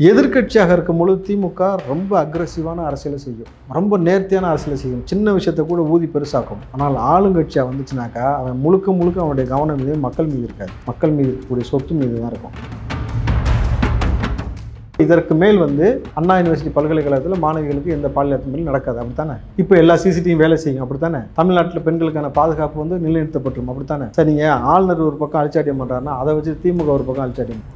எதிர்க்கட்சியாக இருக்கும்பொழுது திமுக ரொம்ப அக்ரெசிவான அரசியலை செய்யும், ரொம்ப நேர்த்தியான அரசியலை செய்யும், சின்ன விஷயத்தை கூட ஊதி பெருசாக்கும். ஆனால் ஆளுங்கட்சியாக வந்துச்சுனாக்கா அவன் முழுக்க முழுக்க அவனுடைய கவனம் மீது மக்கள் மீது இருக்காது, மக்கள் மீது இருக்கக்கூடிய சொத்து மீது தான் இருக்கும். இதற்கு மேல் அண்ணா யூனிவர்சிட்டி பல்கலைக்கழகத்தில் மாணவிகளுக்கு எந்த பாலியல் அத்துமீறலும் நடக்காது, அப்படித்தானே? இப்போ எல்லா சிசிடிவியும் வேலை செய்யும், அப்படித்தானே? தமிழ்நாட்டில் பெண்களுக்கான பாதுகாப்பு நிலைநிறுத்தப்பட்டுரும், அப்படித்தானே? சரிங்க, ஆளுநர் ஒரு பக்கம் அழிச்சாட்டியம் பண்ணுறாருன்னா அதை வச்சு திமுக ஒரு பக்கம் அழிச்சாட்டியம்.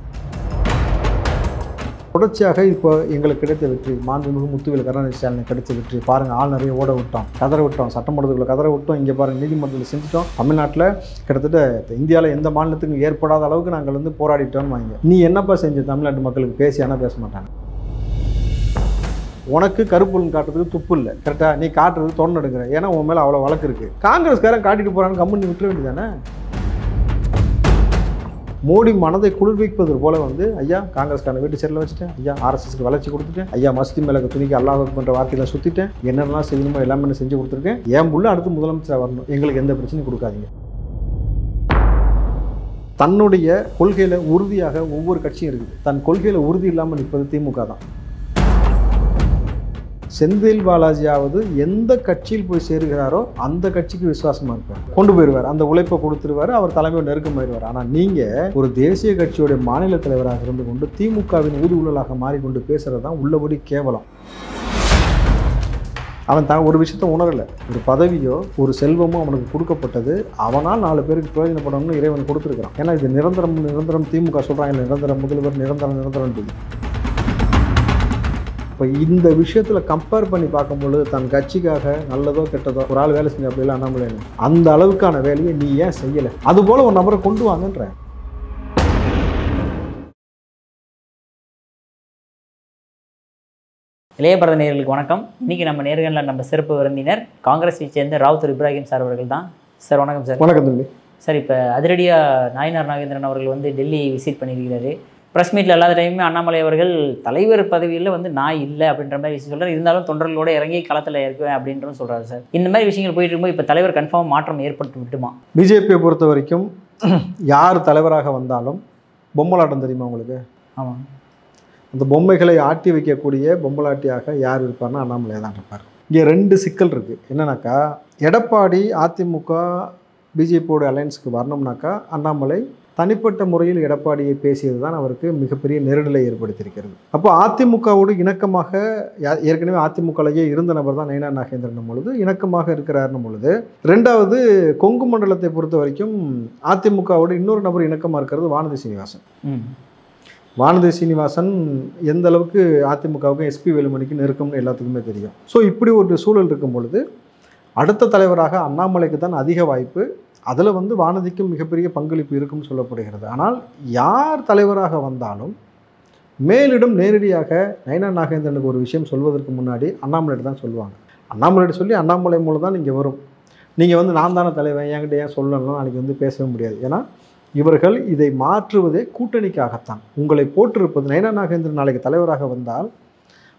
தொடர்ச்சியாக இப்போ எங்களுக்கு கிடைத்த வெற்றி, மாண்புமிகு முத்துவேல் கருணாநிதி ஸ்டாலின் கிடைத்த வெற்றி பாருங்கள். ஆளுநரையும் ஓட விட்டோம், கதற விட்டோம், சட்டமன்றத்துக்குள்ள கதற விட்டோம், இங்கே பாருங்கள் நீதிமன்றத்தில் செஞ்சுட்டோம். தமிழ்நாட்டில் கிட்டத்தட்ட இந்தியாவில் எந்த மாநிலத்துக்கும் ஏற்படாத அளவுக்கு நாங்கள் போராடிட்டோம்னு வாங்க. நீ என்னப்பா செஞ்ச தமிழ்நாட்டு மக்களுக்கு? பேசியானா பேச மாட்டாங்க. உனக்கு கருப்புலன் காட்டுறதுக்கு துப்பு இல்லை, கரெக்டாக? நீ காட்டுறது தொண்டை எடுக்கிற, ஏன்னா உன் மேலே அவ்வளோ வழக்கு இருக்குது. காங்கிரஸ்காரன் காட்டிட்டு போகிறான்னு கம்பெனி விட்டுற வேண்டியதானே? மோடி மனதை குளிர்விப்பது போல ஐயா காங்கிரஸ்காரனை வீட்டு சரியில் வச்சுட்டேன், ஐயா ஆர்எஸ்எஸ்க்கு வளர்ச்சி கொடுத்துட்டேன், ஐயா மஸ்தி மேலே துணிக்கு அல்லாஹ் பண்ணுற வார்த்தையில சுற்றிட்டேன், என்னென்னலாம் செய்யணுமோ எல்லாமே செஞ்சு கொடுத்துருக்கேன், என் புள்ள அடுத்து முதலமைச்சராக வரணும், எங்களுக்கு எந்த பிரச்சனையும் கொடுக்காதீங்க. தன்னுடைய கொள்கையில் உறுதியாக ஒவ்வொரு கட்சியும் இருக்குது. தன் கொள்கையில் உறுதி இல்லாமல் நிற்பது திமுக தான். செந்தில் பாலாஜியாவது எந்த கட்சியில் போய் சேருகிறாரோ அந்த கட்சிக்கு விசுவாசமாக இருப்பார், கொண்டு போயிடுவார், அந்த உழைப்பை கொடுத்துருவார், அவர் தலைமையை நெருக்கமாயிடுவார். ஆனால் நீங்கள் ஒரு தேசிய கட்சியுடைய மாநில தலைவராக இருந்து கொண்டு திமுகவின் ஊதுகுழலாக மாறிக்கொண்டு பேசுகிறது தான் உள்ளபடி கேவலம். அவன் தான் ஒரு விஷயத்த உணரலை. ஒரு பதவியோ ஒரு செல்வமோ அவனுக்கு கொடுக்கப்பட்டது, அவனால் 4 பேருக்கு பிரயோஜனப்படணும்னு இறைவன் கொடுத்துருக்கிறான். ஏன்னா இது நிரந்தரம் திமுக சொல்கிறாங்க, நிரந்தர முதல்வர் நிரந்தரம். இப்போ இந்த விஷயத்தில் கம்பேர் பண்ணி பார்க்கும்பொழுது தன் கட்சிக்காக நல்லதோ கெட்டதோ ஒரு ஆள் வேலை செஞ்ச அப்படிலாம் அண்ணாமலை அந்த அளவுக்கான வேலையை நீ ஏன் செய்யலை? அதுபோல் ஒரு நபரை கொண்டு வாங்கன்ற. இளைய பாரத நேயர்களுக்கு வணக்கம். இன்றைக்கி நம்ம நேர்களில் நம்ம சிறப்பு விருந்தினர் காங்கிரஸை சேர்ந்த ராவுத்தர் இப்ராஹிம் சார் அவர்கள் தான். சார் வணக்கம் சார். வணக்கம் தம்பி. சார், இப்போ அதிரடியாக நாயனார் நாகேந்திரன் அவர்கள் டெல்லி விசிட் பண்ணியிருக்கிறாரு. ப்ரெஸ் மீட்டில் எல்லா டைமுமே அண்ணாமலை அவர்கள் தலைவர் பதவியில் நான் இல்லை அப்படின்ற மாதிரி விஷயம் சொல்கிறார். இருந்தாலும் தொண்டர்களோடு இறங்கி களத்தில் இருக்குவேன் அப்படின்றதும் சொல்கிறாரு. சார், இந்த மாதிரி விஷயங்கள் போயிட்டு இருக்கும்போது இப்போ தலைவர் கன்ஃபார்ம் மாற்றம் ஏற்பட்டு விட்டுமா? பிஜேபியை பொறுத்த வரைக்கும் யார் தலைவராக வந்தாலும் பொம்மலாட்டம் தெரியுமா உங்களுக்கு? ஆமாம். அந்த பொம்மைகளை ஆட்டி வைக்கக்கூடிய பொம்மலாட்டியாக யார் இருப்பார்னா அண்ணாமலை தான் இருப்பார். இங்கே 2 சிக்கல் இருக்குது. என்னன்னாக்கா, எடப்பாடி அதிமுக பிஜேபியோட அலையன்ஸுக்கு வரணும்னாக்கா அண்ணாமலை தனிப்பட்ட முறையில் எடப்பாடியை பேசியது தான் அவருக்கு மிகப்பெரிய நெருடலை ஏற்படுத்தியிருக்கிறது. அப்போ அதிமுகவோடு இணக்கமாக ஏற்கனவே அதிமுகலையே இருந்த நபர் தான் நயினார் நாகேந்திரன் பொழுது இணக்கமாக இருக்கிறாருன்னும் பொழுது, 2வது கொங்கு மண்டலத்தை பொறுத்த வரைக்கும் அதிமுகவோடு இன்னொரு நபர் இணக்கமாக இருக்கிறது வானதி சீனிவாசன். வானதி சீனிவாசன் எந்த அளவுக்கு அதிமுகவுக்கும் எஸ்பி வேலுமணிக்கு நெருக்கம்னு எல்லாத்துக்குமே தெரியும். ஸோ இப்படி ஒரு சூழல் இருக்கும் பொழுது அடுத்த தலைவராக அண்ணாமலைக்கு தான் அதிக வாய்ப்பு. அதில் வானதிக்கும் மிகப்பெரிய பங்களிப்பு இருக்குன்னு சொல்லப்படுகிறது. ஆனால் யார் தலைவராக வந்தாலும் மேலிடம் நேரடியாக நயினார் நாகேந்திரனுக்கு ஒரு விஷயம் சொல்வதற்கு முன்னாடி அண்ணாமலையிட்ட தான் சொல்லுவாங்க. அண்ணாமலையிட்ட சொல்லி அண்ணாமலை மூலம் தான் நீங்கள் வரும். நீங்கள் நான் தானே தலைவன், என்கிட்ட ஏன் சொல்லலாம் நாளைக்கு பேசவே முடியாது. ஏன்னா இவர்கள் இதை மாற்றுவதே கூட்டணிக்காகத்தான். உங்களை போட்டிருப்பது நயினார் நாகேந்திரன் நாளைக்கு தலைவராக வந்தால்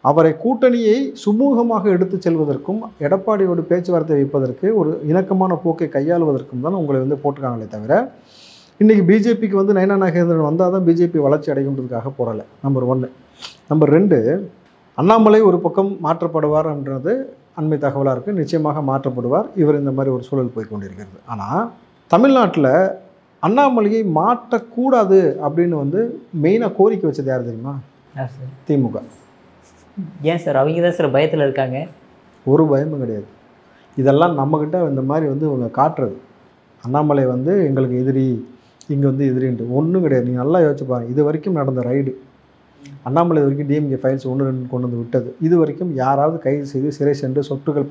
அவரை கூட்டணியை சுமூகமாக எடுத்து செல்வதற்கும் எடப்பாடியோடு பேச்சுவார்த்தை வைப்பதற்கு ஒரு இணக்கமான போக்கை கையாளுவதற்கும் தான் உங்களை போட்டிருக்காங்களே தவிர இன்றைக்கி பிஜேபிக்கு நயினார் நாகேந்திரன் வந்தால் தான் பிஜேபி வளர்ச்சி அடைகின்றதுக்காக போடலை. நம்பர் 1. நம்பர் 2, அண்ணாமலை ஒரு பக்கம் மாற்றப்படுவார் என்றது அண்மை தகவலாக இருக்குது. நிச்சயமாக மாற்றப்படுவார். இவர் இந்த மாதிரி ஒரு சூழல் போய் கொண்டிருக்கிறது. ஆனால் தமிழ்நாட்டில் அண்ணாமலையை மாற்றக்கூடாது அப்படின்னு மெயினாக கோரிக்கை வச்சது யார் தெரியுமா? திமுக. ஏன் சார்? அவங்க தான் சார் பயத்தில் இருக்காங்க. ஒரு பயமும் கிடையாது. இதெல்லாம் நம்மக்கிட்ட இந்த மாதிரி இவங்க காட்டுறது. அண்ணாமலை எங்களுக்கு எதிரி, இங்கே எதிரின்ட்டு ஒன்றும் கிடையாது. நீங்கள் நல்லா யோசிச்சு பாருங்கள். இது வரைக்கும் நடந்த ரைடு, அண்ணாமலை வரைக்கும் டிஎம்கே ஃபைல்ஸ் 1-2 கொண்டு விட்டது. இது வரைக்கும் யாராவது கைது செய்து சிறை சென்று சொத்துக்கள்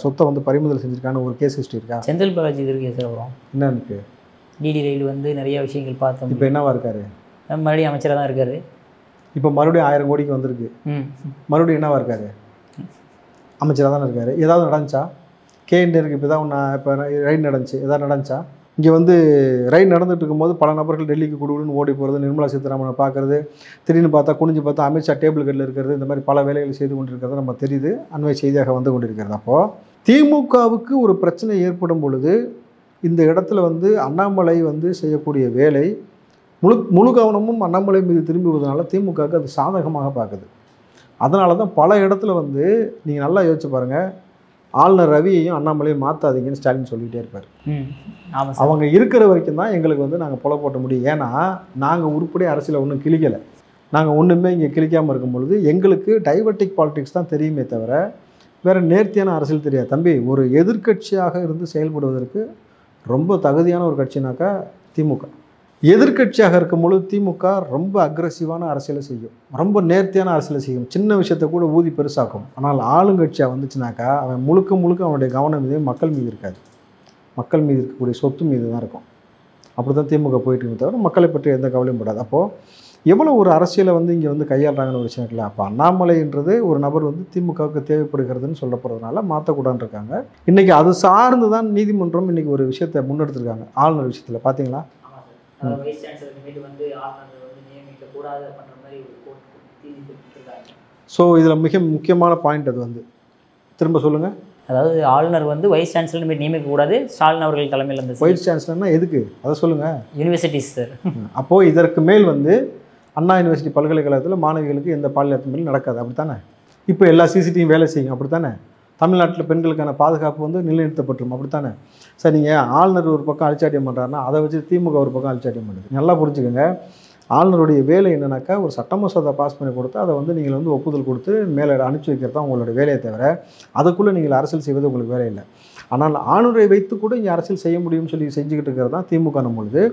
சொத்தை பறிமுதல் செஞ்சுருக்கான ஒரு கேஸ் ஹிஸ்ட்ரி இருக்கா? செந்தில் பாலாஜி இருக்கு சார். வரும் என்ன இருக்கு? டிடி ரயில் நிறைய விஷயங்கள் பார்த்தோம். இப்போ என்னவா இருக்காரு? மறுபடியும் அமைச்சராக தான் இருக்காரு. இப்போ மறுபடியும் 1000 கோடிக்கு வந்திருக்கு. மறுபடியும் என்னவா இருக்காரு? அமைச்சராக தானே இருக்காரு. ஏதாவது நடந்துச்சா? கேஎன்டருக்கு இப்போ தான் இப்போ ரைடு நடந்துச்சு, ஏதாவது நடந்துச்சா? இங்கே ரைடு நடந்துகிட்டு இருக்கும்போது பல நபர்கள் டெல்லிக்கு குடுகுடுன்னு ஓடி போகிறது, நிர்மலா சீதாராமனை பார்க்குறது, திடீர்னு பார்த்தா குனிஞ்சு பார்த்தா அமித்ஷா டேபிள் கட்டில் இருக்கிறது, இந்த மாதிரி பல வேலைகள் செய்து கொண்டிருக்கிறது நம்ம தெரியுது, அண்மை செய்தியாக வந்து கொண்டிருக்கிறது. அப்போது திமுகவுக்கு ஒரு பிரச்சனை ஏற்படும் பொழுது இந்த இடத்துல அண்ணாமலை செய்யக்கூடிய வேலை முழு கவனமும் அண்ணாமலை மீது திரும்புவதனால திமுகவுக்கு அது சாதகமாக பார்க்குது. அதனால தான் பல இடத்துல வந்து நீங்கள் நல்லா யோசிச்சு பாருங்கள், ஆளுநர் ரவியையும் அண்ணாமலையும் மாற்றாதீங்கன்னு ஸ்டாலின் சொல்லிகிட்டே இருப்பார். அவங்க இருக்கிற வரைக்கும் தான் எங்களுக்கு வந்து நாங்கள் புல போட்ட முடியும். ஏன்னா நாங்கள் உருப்படி அரசியலை ஒன்றும் கிழிக்கலை. நாங்கள் ஒன்றுமே இங்கே கிழிக்காமல் இருக்கும் பொழுது எங்களுக்கு டைவர்டிக் பாலிடிக்ஸ் தான் தெரியுமே தவிர வேறு நேர்த்தியான அரசியல் தெரியாது. தம்பி, ஒரு எதிர்க்கட்சியாக இருந்து செயல்படுவதற்கு ரொம்ப தகுதியான ஒரு கட்சினாக்கா திமுக. எதிர்க்கட்சியாக இருக்கும் பொழுது திமுக ரொம்ப அக்ரெசிவான அரசியலை செய்யும், ரொம்ப நேர்த்தியான அரசியலை செய்யும், சின்ன விஷயத்தை கூட ஊதி பெருசாக்கும். ஆனால் ஆளுங்கட்சியாக வந்துச்சுனாக்கா அவன் முழுக்க அவனுடைய கவனம் மீது மக்கள் மீது இருக்காது, மக்கள் மீது இருக்கக்கூடிய சொத்து மீது தான் இருக்கும். அப்படி தான் திமுக போயிட்டு இருக்க தவிர மக்களை பற்றி எந்த கவலையும் படாது. அப்போது எவ்வளோ ஒரு அரசியலை வந்து இங்கே வந்து கையாளுறாங்கன்னு ஒரு விஷயம் இருக்குல்ல. அப்போ அண்ணாமலைன்றது ஒரு நபர் வந்து திமுகவுக்கு தேவைப்படுகிறதுன்னு சொல்லப்படுறதுனால மாற்றக்கூடாதுன்னு இருக்காங்க. இன்றைக்கி அது சார்ந்து தான் நீதிமன்றம் இன்றைக்கி ஒரு விஷயத்தை முன்னெடுத்துருக்காங்க. ஆளுநர் விஷயத்தில் பார்த்தீங்களா? ஸோ இதில் மிக முக்கியமான பாயிண்ட் அது வந்து திரும்ப சொல்லுங்கள். அதாவது ஆளுநர் வந்து வைஸ் சான்சலர் மீது நியமிக்கக்கூடாது, ஸ்டாலின் அவர்கள் தலைமையில் இருந்த வைஸ் சான்சலர்னா எதுக்கு அதை சொல்லுங்கள். Universities sir. அப்போது இதற்கு மேல் வந்து அண்ணா யூனிவர்சிட்டி பல்கலைக்கழகத்தில் மாணவிகளுக்கு எந்த பாலியல் அத்துமீறலும் நடக்காது, அப்படி தானே? இப்போ எல்லா சிசிடிவியும் வேலை செய்யும், அப்படி தானே? தமிழ்நாட்டில் பெண்களுக்கான பாதுகாப்பு வந்து நிலைநிறுத்தப்பட்டுரும், அப்படி தானே? சார், நீங்கள் ஆளுநர் ஒரு பக்கம் அழிச்சாட்டியம் பண்ணுறாருன்னா அதை வச்சு திமுக ஒரு பக்கம் அழிச்சாட்டியம் பண்ணுது. நல்லா புரிஞ்சுக்கோங்க. ஆளுநருடைய வேலை என்னன்னாக்கா ஒரு சட்ட மசோதா பாஸ் பண்ணி கொடுத்து அதை வந்து நீங்கள் வந்து ஒப்புதல் கொடுத்து மேலே அனுப்பிச்சி வைக்கிறது தான் உங்களோட வேலையை தவிர அதுக்குள்ளே நீங்கள் அரசியல் செய்வது உங்களுக்கு வேலை இல்லை. ஆனால் ஆளுநரை வைத்து கூட இங்கே அரசியல் செய்ய முடியும்னு சொல்லி செஞ்சுக்கிட்டு இருக்கிறது தான் திமுக. பொழுது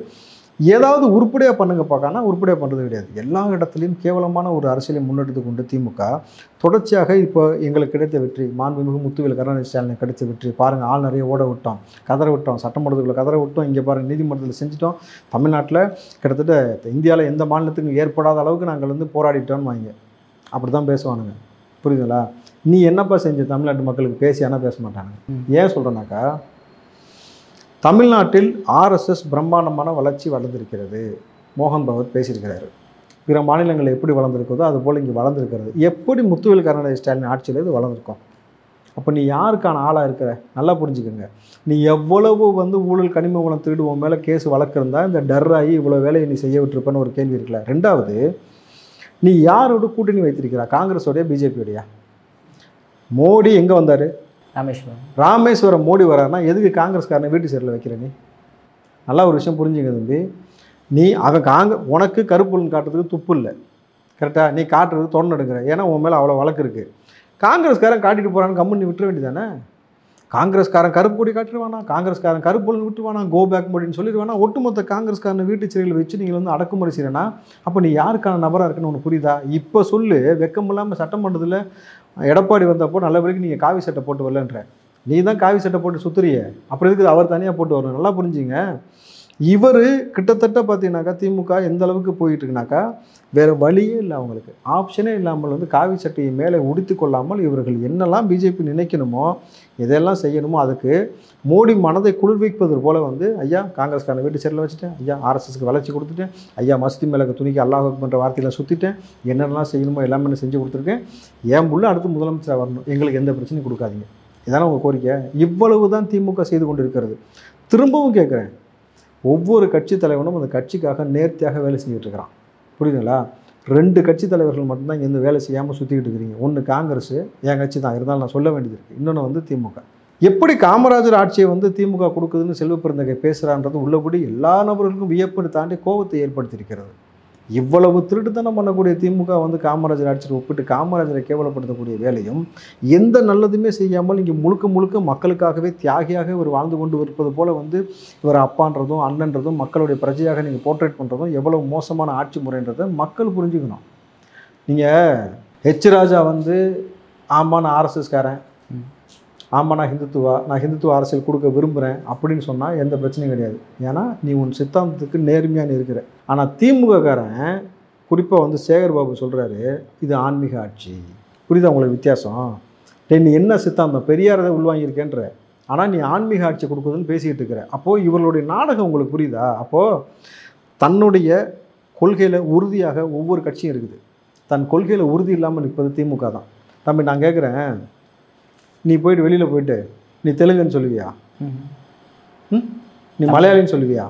ஏதாவது உருப்படியாக பண்ணுங்க பார்க்கானா உருப்படியாக பண்ணுறது கிடையாது. எல்லா இடத்துலையும் கேவலமான ஒரு அரசியலை முன்னெடுத்து கொண்டு திமுக தொடர்ச்சியாக இப்போ எங்களுக்கு கிடைத்த வெற்றி, மாண்புமிகு முத்துவேல் கருணாநிதி ஸ்டாலினுக்கு கிடைத்த வெற்றி பாருங்கள். ஆளுநரையே ஓட விட்டோம், கதற விட்டோம், சட்டமன்றத்துக்குள்ளே கதற விட்டோம், இங்கே பாருங்கள் நீதிமன்றத்தில் செஞ்சிட்டோம். தமிழ்நாட்டில் கிட்டத்தட்ட இந்தியாவில் எந்த மாநிலத்துக்கும் ஏற்படாத அளவுக்கு நாங்கள் வந்து போராடிட்டோன்னு வாங்க, அப்படி தான் பேசுவானுங்க. புரியுதுங்களா? நீ என்னப்பா செஞ்ச தமிழ்நாட்டு மக்களுக்கு பேசி ஆனால் பேச மாட்டாங்க. ஏன் சொல்கிறேன்னாக்கா, தமிழ்நாட்டில் ஆர்எஸ்எஸ் பிரம்மாண்டமான வளர்ச்சி வளர்ந்துருக்கிறது. மோகன் பகவத் பேசியிருக்கிறாரு. பிற மாநிலங்களில் எப்படி வளர்ந்துருக்கிறதோ அதுபோல் இங்கே வளர்ந்துருக்கிறது. எப்படி முத்துவேல் கருணாநிதி ஸ்டாலின் ஆட்சியில் இது வளர்ந்துருக்கும். அப்போ நீ யாருக்கான ஆளாக இருக்கிற நல்லா புரிஞ்சுக்கோங்க. நீ எவ்வளவு வந்து ஊழல் கனிம வளம் திருடுவோம் மேலே கேஸ் வழக்கிருந்தா இந்த டர்ராகி இவ்வளோ வேலையை நீ செய்ய விட்டுருப்பேன்னு ஒரு கேள்வி இருக்குல்ல. ரெண்டாவது, நீ யாரோட கூட்டணி வைத்திருக்கிறா? காங்கிரஸோடைய, பிஜேபியோடையா? மோடி எங்கே வந்தார்? ராமேஸ்வரம் மோடி வராருன்னா எதுக்கு காங்கிரஸ்காரனை வீட்டு சேரில் வைக்கிற? நீ நல்லா ஒரு விஷயம் புரிஞ்சுங்க தம்பி. நீ அவன் உனக்கு கருப்புலன்னு காட்டுறதுக்கு துப்பு இல்லை, கரெக்டாக? நீ காட்டுறது தொடர்ந்து எடுக்கிற, ஏன்னா உன் மேலே அவ்வளோ வழக்கு இருக்குது. காங்கிரஸ்காரன் காட்டிட்டு போகிறான்னு கம்முன்னு விட்டுற வேண்டியதானே? காங்கிரஸ்காரன் கருப்பு கொடி காட்டுருவானா, காங்கிரஸ்காரன் கருப்புலன்னு விட்டுருவானா, கோ பேக் மோடின்னு சொல்லிடுவானா, ஒட்டுமொத்த காங்கிரஸ்காரனை வீட்டு சிறையில் வச்சு நீங்கள் வந்து அடக்குமுறை செய்யறேன்னா அப்போ நீ யாருக்கான நபராக இருக்குன்னு உனக்கு புரியுதா? இப்போ சொல்லு. வெக்கம் இல்லாமல் சட்டமன்றத்தில் எடப்பாடி வந்தப்போ நல்ல வரைக்கும் நீங்கள் காவி சட்டை போட்டு வரலன்ற, நீ தான் காவி சட்டை போட்டு சுற்றுறிய, அப்புறம் இருக்குது அவர் தனியாக போட்டு வரணும். நல்லா புரிஞ்சுங்க. இவர் கிட்டத்தட்ட பார்த்தீங்கன்னாக்கா திமுக எந்த அளவுக்கு போயிட்டுருக்குனாக்கா வேறு வழியே இல்லை, அவங்களுக்கு ஆப்ஷனே இல்லாமல் வந்து காவி சட்டையை மேலே உடுத்தி கொள்ளாமல் இவர்கள் என்னெல்லாம் பிஜேபி நினைக்கணுமோ எதெல்லாம் செய்யணுமோ அதுக்கு மோடி மனதை குளிர்விப்பது போல் வந்து ஐயா காங்கிரஸ்காரனை வீட்டு சேரில் வச்சுட்டேன், ஐயா ஆர்எஸ்எஸ்க்கு வளர்ச்சி கொடுத்துட்டேன், ஐயா மஸ்தி மேலே துணிக்கு அல்லாஹ் பண்ணுற வார்த்தையில் சுற்றிட்டேன், என்னென்னலாம் செய்யணுமோ எல்லாமே செஞ்சு கொடுத்துருக்கேன், ஏன் புள்ள அடுத்து முதலமைச்சராக வரணும், எங்களுக்கு எந்த பிரச்சனையும் கொடுக்காதீங்க, இதான உங்கள் கோரிக்கை. இவ்வளவு தான் திமுக செய்து கொண்டு இருக்கிறது. திரும்பவும் கேட்குறேன், ஒவ்வொரு கட்சி தலைவனும் அந்த கட்சிக்காக நேர்த்தியாக வேலை செஞ்சுட்டு இருக்கிறான். புரியுதுங்களா? 2 கட்சி தலைவர்கள் மட்டும்தான் இங்கே வந்து வேலை செய்யாமல் சுற்றிக்கிட்டு இருக்கிறீங்க. ஒன்று காங்கிரஸ், என் கட்சி தான், இருந்தாலும் நான் சொல்ல வேண்டியது இருக்குது. இன்னொன்று வந்து திமுக. எப்படி காமராஜர் ஆட்சியை வந்து திமுக கொடுக்குதுன்னு செல்வ பெருந்தகை பேசுகிறான்றது உள்ளபடி எல்லா நபர்களுக்கும் வியப்பை தாண்டி கோபத்தை ஏற்படுத்தியிருக்கிறது. இவ்வளவு திருட்டுத்தனம் பண்ணக்கூடிய திமுக வந்து காமராஜர் ஆட்சியில் ஒப்பிட்டு காமராஜரை கேவலப்படுத்தக்கூடிய வேலையும் எந்த நல்லதுமே செய்யாமல் இங்கே முழுக்க மக்களுக்காகவே தியாகியாக இவர் வாழ்ந்து கொண்டு இருப்பது போல் வந்து இவர் அப்பான்றதும் அண்ணன்றதும் மக்களுடைய பிரஜையாக நீங்கள் போர்ட்ரேட் பண்ணுறதும் எவ்வளவு மோசமான ஆட்சி முறைன்றதை மக்கள் புரிஞ்சுக்கணும். நீங்கள் ஹெச் ராஜா வந்து ஆமாம் நான் ஆர்எஸ்எஸ்காரன், ஆமாம் நான் ஹிந்துத்துவ அரசியல் கொடுக்க விரும்புகிறேன் அப்படின்னு சொன்னால் எந்த பிரச்சனையும் கிடையாது. ஏன்னா நீ உன் சித்தாந்தத்துக்கு நேர்மையான இருக்கிற. ஆனால் திமுககாரன் குறிப்பாக வந்து சேகர் பாபு சொல்கிறாரு இது ஆன்மீக ஆட்சி. புரியுதா உங்களுக்கு வித்தியாசம்? நீ என்ன சித்தாந்தம் பெரியாரதை உள்வாங்கியிருக்கேன்ற, ஆனால் நீ ஆன்மீக ஆட்சி கொடுக்குதுன்னு பேசிக்கிட்டு இருக்கிற. அப்போது இவர்களுடைய நாடகம் உங்களுக்கு புரியுதா? அப்போது தன்னுடைய கொள்கையில் உறுதியாக ஒவ்வொரு கட்சியும் இருக்குது. தன் கொள்கையில் உறுதி இல்லாமல் நிற்பது திமுக தான். தம்பி நான் கேட்குறேன், நீ போயிட்டு வெளியில் போயிட்டு நீ தெலுங்குன்னு சொல்லுவியா? நீ மலையாளின்னு சொல்லுவியா?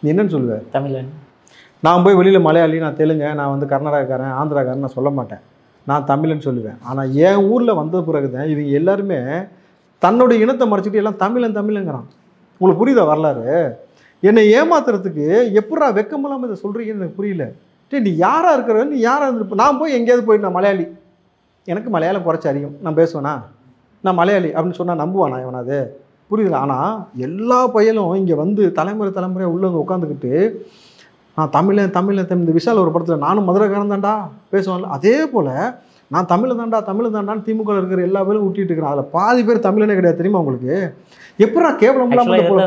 நீ என்னன்னு சொல்லுவ? தமிழன். நான் போய் வெளியில் மலையாளி, நான் தெலுங்கு, நான் வந்து கர்நாடகாக்காரன், ஆந்திராக்காரன் நான் சொல்ல மாட்டேன். நான் தமிழன்னு சொல்லுவேன். ஆனால் என் ஊரில் வந்த பிறகு தான் இவங்க எல்லாருமே தன்னுடைய இனத்தை மறைச்சிட்டு எல்லாம் தமிழங்கிறான். உங்களுக்கு புரியுதா வரலாறு? என்னை ஏமாத்துறதுக்கு எப்படா வெக்கம் இல்லாமல் இதை சொல்கிறீங்கன்னு எனக்கு புரியல. நீ யாராக இருக்கிற, நீ யாராக இருந்திருப்ப? நான் போய் எங்கேயாவது போயிட்டு நான் மலையாளி, எனக்கு மலையாளம் குறைச்சி அறியும், நான் பேசுவேனா, நான் மலையாளி அப்படின்னு சொன்னால் நம்புவானா எவனாது? புரியுதுல? ஆனால் எல்லா பையலும் இங்கே வந்து தலைமுறையாக உள்ளே வந்து உட்காந்துக்கிட்டு நான் தமிழன் இந்த விஷால் ஒரு படத்தில் நானும் மதுரைக்காரன் தான்டா பேசுவான்ல, அதே போல் நான் தமிழ் தாண்டான்னு திமுக இருக்கிற எல்லா பேரும் ஊட்டிட்டு இருக்கிறேன். அதில் பாதி பேர் தமிழனே கிடையாது. தெரியுமா உங்களுக்கு? எப்படா கேவலம்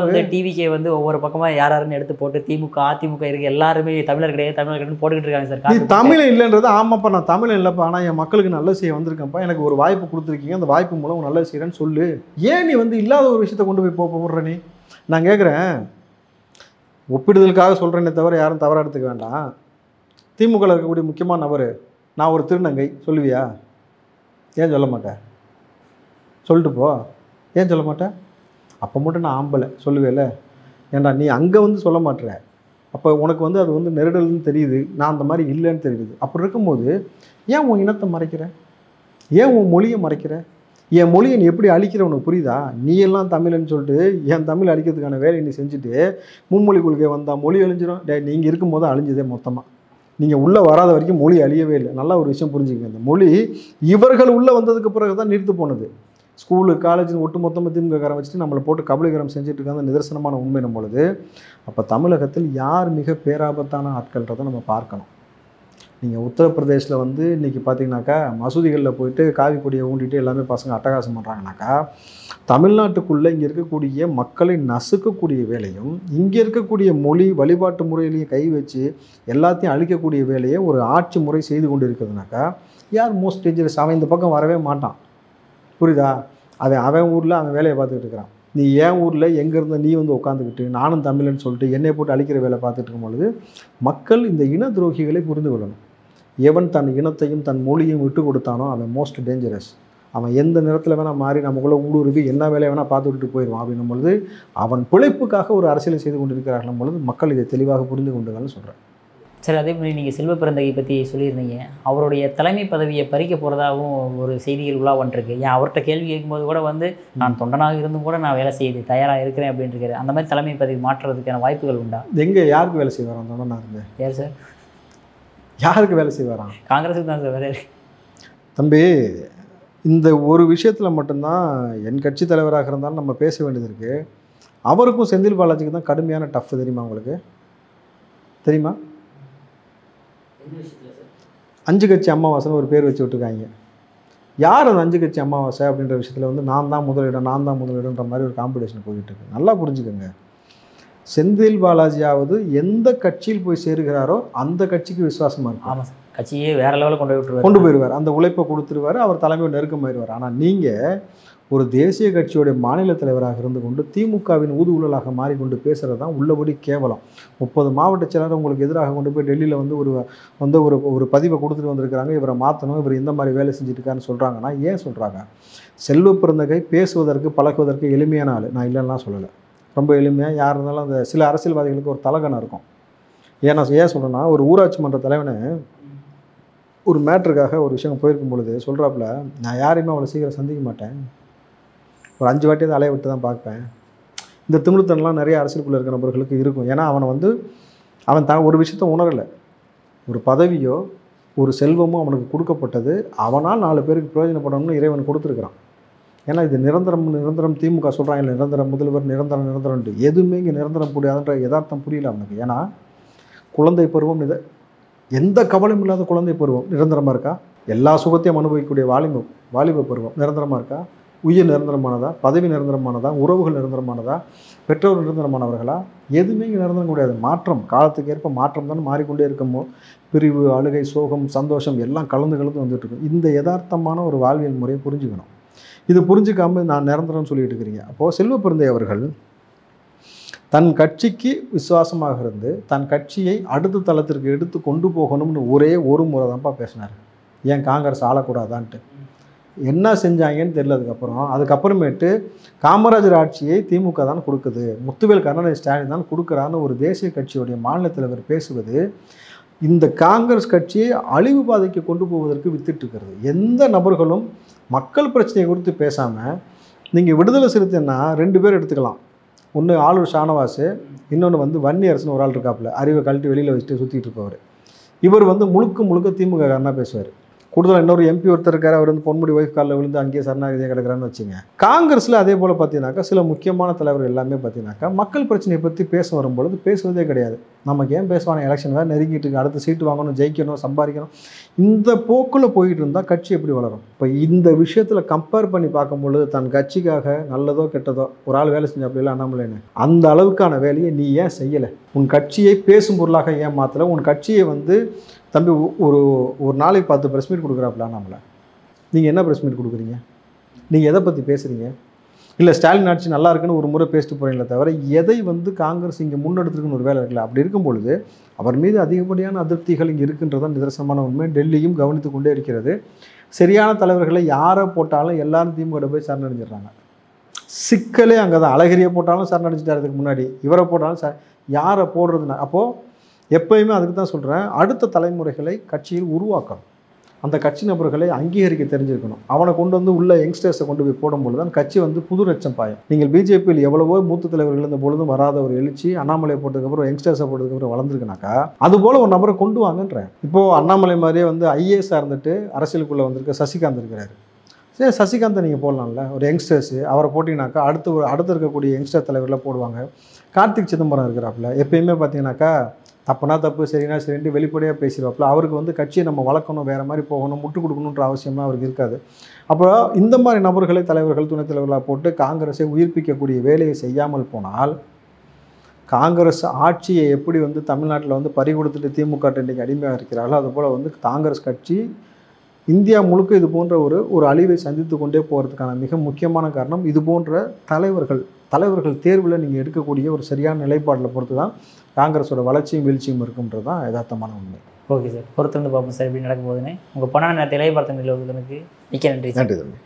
வந்து டிவிக்கே வந்து ஒவ்வொரு பக்கமாக யாருன்னு எடுத்து போட்டு திமுக அதிமுக இருக்கு எல்லாருமே தமிழர் கிடையாது போட்டுக்கிட்டு இருக்காங்க சார். நீ தமிழ் இல்லைன்றது ஆமாப்பா, நான் தமிழ் இல்லைப்பா, ஆனால் என் மக்களுக்கு நல்ல செய்ய வந்திருக்கேன்ப்பா, எனக்கு ஒரு வாய்ப்பு கொடுத்துருக்கீங்க, அந்த வாய்ப்பு மூலம் நல்ல செய்கிறேன்னு சொல்லு. ஏன் நீ வந்து இல்லாத ஒரு விஷயத்தை கொண்டு போய் போடுற? நீ நான் கேட்குறேன், ஒப்பிடுதலுக்காக சொல்கிறேன்னே தவிர யாரும் தவறாக எடுத்துக்க வேண்டாம். திமுகவில் இருக்கக்கூடிய முக்கியமான நபர், நான் ஒரு திருநங்கை சொல்லுவியா? ஏன் சொல்ல மாட்டேன்? சொல்லிட்டு போ. ஏன் சொல்ல மாட்டேன்? அப்போ மட்டும் நான் ஆம்பளை சொல்லுவேல. ஏன்டா நீ அங்கே வந்து சொல்ல மாட்டேற, அப்போ உனக்கு வந்து அது வந்து நெருடல்னு தெரியுது, நான் அந்த மாதிரி இல்லைன்னு தெரியுது. அப்படி இருக்கும்போது ஏன் உன் இனத்தை மறைக்கிற? ஏன் உன் மொழியை மறைக்கிற? என் மொழியை நீ எப்படி அழிக்கிற உனக்கு புரியுதா? நீ எல்லாம் தமிழ்னு சொல்லிட்டு என் தமிழ் அழிக்கிறதுக்கான வேலையை நீ செஞ்சுட்டு மும்மொழி கொள்கை வந்தால் மொழி அழிஞ்சிடும். நீங்கள் இருக்கும்போது அழிஞ்சதே மொத்தமாக. நீங்கள் உள்ளே வராத வரைக்கும் மொழி அழியவே இல்லை. நல்லா ஒரு விஷயம் புரிஞ்சுக்கங்க, அந்த மொழி இவர்கள் உள்ளே வந்ததுக்கு பிறகு தான் நிறுத்து போனது. ஸ்கூலு காலேஜ் ஒட்டு மொத்தமாக திமுககாரன் வச்சுட்டு நம்மளை போட்டு கபலீகரம் செஞ்சுட்டு இருக்காங்க. நிதர்சனமான உண்மையினும் பொழுது அப்போ தமிழகத்தில் யார் மிக பேராபத்தான ஆட்கள்ன்றதை நம்ம பார்க்கணும். நீங்கள் உத்தரப்பிரதேசில் வந்து இன்றைக்கி பார்த்தீங்கன்னாக்கா மசூதிகளில் போயிட்டு காவி கொடியை ஊண்டிட்டு எல்லாமே பசங்க அட்டகாசம் பண்ணுறாங்கனாக்கா, தமிழ்நாட்டுக்குள்ளே இங்கே இருக்கக்கூடிய மக்களை நசுக்கக்கூடிய வேலையும் இங்கே இருக்கக்கூடிய மொழி வழிபாட்டு முறையிலையும் கை வச்சு எல்லாத்தையும் அழிக்கக்கூடிய வேலையை ஒரு ஆட்சி முறை செய்து கொண்டு இருக்குதுனாக்கா யார் மோஸ்ட் டேஞ்சரஸ்? அவன் இந்த பக்கம் வரவே மாட்டான். புரியுதா? அவன் ஊரில் அவன் வேலையை பார்த்துக்கிட்டு இருக்கிறான். நீ என் ஊரில் எங்கே இருந்த நீ வந்து உட்காந்துக்கிட்டு நானும் தமிழன்னு சொல்லிட்டு என்னை போட்டு அழிக்கிற வேலை பார்த்துட்டு இருக்கும் பொழுது மக்கள் இந்த இன துரோகிகளை புரிந்து கொள்ளணும். எவன் தன் இனத்தையும் தன் மொழியும் விட்டு கொடுத்தானோ அவன் மோஸ்ட் டேஞ்சரஸ். அவன் எந்த நேரத்தில் வேணால் மாறி நமக்குள்ளே ஊடுருவி என்ன வேலையை வேணால் பார்த்து விட்டு போயிடுவான். அப்படின்னும் பொழுது அவன் பிழைப்புக்காக ஒரு அரசியலை செய்து கொண்டிருக்கிறார்கள் பொழுது மக்கள் இதை தெளிவாக புரிந்து கொண்டுங்கன்னு சொல்கிறேன். சரி, அதே மாதிரி நீங்கள் செல்வ பிறந்தகை பற்றி சொல்லியிருந்தீங்க. அவருடைய தலைமை பதவியை பறிக்க போகிறதாகவும் ஒரு செய்திகள் உலா வந்துருக்கு. ஏன் அவர்கிட்ட கேள்வி கேட்கும்போது கூட வந்து நான் தொண்டனாக இருந்தும் கூட நான் வேலை செய்து தயாராக இருக்கிறேன் அப்படின்னு இருக்காரு. அந்த மாதிரி தலைமை பதவி மாற்றுறதுக்கான வாய்ப்புகள் உண்டா? எங்கே யாருக்கு வேலை செய்வாராம் தொண்டனாக இருந்து? யார் சார்? யாருக்கு வேலை செய்வாராம்? காங்கிரஸுக்கு தான் சார். வேறு தம்பி, இந்த ஒரு விஷயத்தில் மட்டும்தான் என் கட்சி தலைவராக இருந்தாலும் நம்ம பேச வேண்டியது இருக்குது. அவருக்கும் செந்தில் பாலாஜிக்கு தான் கடுமையான டஃப். தெரியுமா உங்களுக்கு? தெரியுமா? 5 கட்சி அமாவாசைன்னு ஒரு பேர் வச்சு விட்டுருக்காங்க. யார் அந்த 5 கட்சி அமாவாசை அப்படின்ற விஷயத்தில் வந்து நான் தான் முதலிடன்ற மாதிரி ஒரு காம்படிஷன் போய்கிட்டு இருக்கு. நல்லா புரிஞ்சுக்கோங்க, செந்தில் பாலாஜியாவது எந்த கட்சியில் போய் சேருகிறாரோ அந்த கட்சிக்கு விசுவாசமாக இருக்கும். ஆமாம் சார், கட்சியே வேறு லெவலில் கொண்டு போயிடுவார். அந்த உழைப்பை கொடுத்துருவார், அவர் தலைமையை நெருக்கமாயிடுவார். ஆனால் நீங்கள் ஒரு தேசிய கட்சியுடைய மாநில தலைவராக இருந்து கொண்டு திமுகவின் ஊதுகுழலாக மாறிக்கொண்டு பேசுகிறது தான் உள்ளபடி கேவலம். 30 மாவட்ட செயலர் உங்களுக்கு எதிராக கொண்டு போய் டெல்லியில் வந்து ஒரு பதிவை கொடுத்துட்டு வந்திருக்கிறாங்க. இவரை மாற்றணும், இவர் இந்த மாதிரி வேலை செஞ்சுட்டு இருக்காருன்னு சொல்கிறாங்கன்னா ஏன் சொல்கிறாங்க? செல்வ பிறந்தகை பேசுவதற்கு பழகுவதற்கு எளிமையான ஆள். நான் இல்லைன்னா சொல்லலை, ரொம்ப எளிமையாக. யார் இருந்தாலும் அந்த சில அரசியல்வாதிகளுக்கு ஒரு தலகணம் இருக்கும். ஏன் சொல்கிறேன்னா, ஒரு ஊராட்சி மன்ற தலைவனை ஒரு மேட்ருக்காக ஒரு விஷயம் போயிருக்கும் பொழுது சொல்கிறாப்புல, நான் யாரையுமே அவ்வளோ சீக்கிரம் சந்திக்க மாட்டேன், ஒரு 5 வாட்டி தான் அலைய விட்டு தான் பார்ப்பேன். இந்த திமிர்த்தனெலாம் நிறைய அரசியலுக்குள்ளே இருக்கிற நபர்களுக்கு இருக்கும். ஏன்னா அவன் ஒரு விஷயத்த உணரலை. ஒரு பதவியோ ஒரு செல்வமோ அவனுக்கு கொடுக்கப்பட்டது, அவனால் 4 பேருக்கு பிரயோஜனப்படணும்னு இறைவன் கொடுத்துருக்குறான். ஏன்னா இது நிரந்தரம் திமுக சொல்கிறாங்க இல்லை, நிரந்தரம் முதல்வர் நிரந்தரம்ன்ட்டு. எதுவுமே இங்கே நிரந்தரம் முடியாதுன்ற யதார்த்தம் புரியல அவனுக்கு. ஏன்னா குழந்தை பருவம் எந்த கவலையும் இல்லாத குழந்தை பருவம் நிரந்தரமாக இருக்கா? எல்லா சுகத்தையும் அனுபவிக்கக்கூடிய வாலிப பருவம் நிரந்தரமாக இருக்கா? உயிர் நிரந்தரமானதா? பதவி நிரந்தரமானதா? உறவுகள் நிரந்தரமானதா? பெற்றோர் நிரந்தரமானவர்களா? எதுவுமே இங்கே நிரந்தரம் கிடையாது. மாற்றம், காலத்துக்கு ஏற்ப மாற்றம் தான் மாறிக்கொண்டே இருக்கமோ. பிரிவு, அழுகை, சோகம், சந்தோஷம் எல்லாம் கலந்து வந்துட்டு இருக்கும். இந்த யதார்த்தமான ஒரு வாழ்வியல் முறையை புரிஞ்சுக்கணும். இது புரிஞ்சுக்காமல் நான் நிரந்தரம்னு சொல்லிட்டு இருக்கிறீங்க. அப்போது செல்வ பிறந்தை அவர்கள் தன் கட்சிக்கு விசுவாசமாக இருந்து தன் கட்சியை அடுத்த தளத்திற்கு எடுத்து கொண்டு போகணும்னு ஒரே ஒரு முறை தான்ப்பா பேசினார். ஏன் காங்கிரஸ் ஆளக்கூடாதான்ட்டு. என்ன செஞ்சாங்கன்னு தெரியல. அதுக்கப்புறமேட்டு காமராஜர் ஆட்சியை திமுக தான் கொடுக்குது, முத்துவேல் கருணாநிதி ஸ்டாலின் தான் கொடுக்குறான்னு ஒரு தேசிய கட்சியுடைய மாநில தலைவர் பேசுவது இந்த காங்கிரஸ் கட்சியை அழிவு பாதைக்கு கொண்டு போவதற்கு வித்திட்டு இருக்கிறது. எந்த நபர்களும் மக்கள் பிரச்சனையை குறித்து பேசாமல், நீங்கள் விடுதலை சிறுத்தைன்னா 2 பேர் எடுத்துக்கலாம். ஒன்று ஆளூர் ஷானவாஸ், இன்னொன்று வந்து வன்னியரசன் ஒரு ஆள் இருக்காப்புல, அறிவை கழட்டி வெளியில் வச்சுட்டு சுற்றிட்டு இருப்பவர். இவர் வந்து முழுக்க திமுக காரனாக பேசுவார். கூடுதலாக இன்னொரு எம்பி ஒருத்தர் இருக்கார், அவர் வந்து பொன்முடி ஒய்ஃப் காலில் விழுந்து அங்கேயே சரணாகதியாக கிடக்கிறான்னு வச்சுங்க. காங்கிரஸில் அதே போல் பார்த்தீங்கன்னாக்கா சில முக்கியமான தலைவர்கள் எல்லாமே பார்த்தீங்கன்னாக்கா மக்கள் பிரச்சனையை பற்றி பேச வரும்பொழுது பேசுவதே கிடையாது. நமக்கு ஏன் பேசுவாங்க, எலெக்ஷன் வேறு நெருங்கிட்டு இருக்கு, அடுத்த சீட்டு வாங்கணும், ஜெயிக்கணும், சம்பாதிக்கணும், இந்த போக்கில் போயிட்டு இருந்தால் கட்சி எப்படி வளரும்? இப்போ இந்த விஷயத்தில் கம்பேர் பண்ணி பார்க்கும்பொழுது தன் கட்சிக்காக நல்லதோ கெட்டதோ ஒரு ஆள் வேலை செஞ்ச அப்படிலாம் அண்ணாமலைன்னு அந்த அளவுக்கான வேலையை நீ ஏன் செய்யலை? உன் கட்சியை பேசும் பொருளாக ஏன் மாற்றலை? உன் கட்சியை வந்து தம்பி ஒரு நாளைக்கு 10 ப்ரெஸ் மீட் கொடுக்குறாப்புல நம்மளை, நீங்கள் என்ன ப்ரெஸ் மீட் கொடுக்குறீங்க? நீங்கள் எதை பற்றி பேசுகிறீங்க? இல்லை ஸ்டாலின் ஆட்சி நல்லா இருக்குன்னு ஒரு முறை பேசிட்டு போகிறீங்களே தவிர எதை வந்து காங்கிரஸ் இங்கே முன்னெடுத்துருக்குன்னு ஒரு வேலை இருக்குல்ல. அப்படி இருக்கும் பொழுது அவர் மீது அதிகப்படியான அதிருப்திகள் இங்கே இருக்குன்றதான் நிதர்சனமான உண்மை. டெல்லியும் கவனித்து கொண்டே இருக்கிறது. சரியான தலைவர்களை யாரை போட்டாலும் எல்லாரும் திமுக போய் சரணடைஞ்சிடுறாங்க. சிக்கலே அங்கே தான். அழகிரியை போட்டாலும் சரணடைஞ்சிட்டார், அதுக்கு முன்னாடி இவரை போட்டாலும் யாரை போடுறதுன்னா, அப்போது எப்பயுமே அதுக்கு தான் சொல்கிறேன், அடுத்த தலைமுறைகளை கட்சியில் உருவாக்கணும். அந்த கட்சி நபர்களை அங்கீகரிக்க தெரிஞ்சிருக்கணும். அவனை கொண்டு வந்து உள்ள யங்ஸ்டர்ஸை கொண்டு போய் போடும்பொழுது தான் கட்சி வந்து புது ரச்சம் பாயும். நீங்கள் பிஜேபியில் எவ்வளவோ மூத்த தலைவர்கள் இருந்த பொழுதும் வராத ஒரு எழுச்சி அண்ணாமலை போட்டதுக்கப்புறம் யங்ஸ்டர்ஸை போட்டதுக்கப்புறம் வளர்ந்துருக்குனாக்கா அதுபோல் ஒரு நபரை கொண்டு வாங்கன்றேன். இப்போது அண்ணாமலை மாதிரியே வந்து ஐஏஎஸ்ஸாக இருந்துட்டு அரசியலுக்குள்ளே வந்திருக்க சசிகாந்த் இருக்கிறாரு. சரி, சசிகாந்தை நீங்கள் போடலாம்ல, ஒரு யங்ஸ்டர்ஸு அவரை போட்டிங்கனாக்கா அடுத்து இருக்கக்கூடிய யங்ஸ்டர் தலைவரில் போடுவாங்க. கார்த்திக் சிதம்பரம் இருக்கிறாப்புல, எப்பயுமே பார்த்தீங்கன்னாக்கா தப்புனா தப்பு, சரினா சரின்ட்டு வெளிப்படையாக பேசிடுவாப்புல. அவருக்கு வந்து கட்சியை நம்ம வளர்க்கணும், வேறு மாதிரி போகணும், முட்டு கொடுக்கணுன்ற அவசியம்லாம் அவருக்கு இருக்காது. அப்போ இந்த மாதிரி நபர்களை தலைவர்கள் துணைத் தலைவர்களாக போட்டு காங்கிரஸை உயிர்ப்பிக்கக்கூடிய வேலையை செய்யாமல் போனால் காங்கிரஸ் ஆட்சியை எப்படி வந்து தமிழ்நாட்டில் வந்து பறி கொடுத்துட்டு திமுக இன்றைக்கி அடிமையாக இருக்கிறார்களோ அதுபோல் வந்து காங்கிரஸ் கட்சி இந்தியா முழுக்க இது போன்ற ஒரு அழிவை சந்தித்து கொண்டே போகிறதுக்கான மிக முக்கியமான காரணம் இது போன்ற தலைவர்கள் தேர்வில் நீங்கள் எடுக்கக்கூடிய ஒரு சரியான நிலைப்பாட்டில் பொறுத்து தான் காங்கிரஸோட வளர்ச்சியும் வீழ்ச்சியும் இருக்குன்றது தான் யதார்த்தமான உண்மை. ஓகே சார், பொறுத்திருந்து பார்ப்போம் சார் எப்படி நடக்க போகுதுன்னு. உங்கள் பொன்னான நேரத்தை இளைய பார்த்தவங்களுக்கு மிக்க நன்றி. நன்றி தம்பி.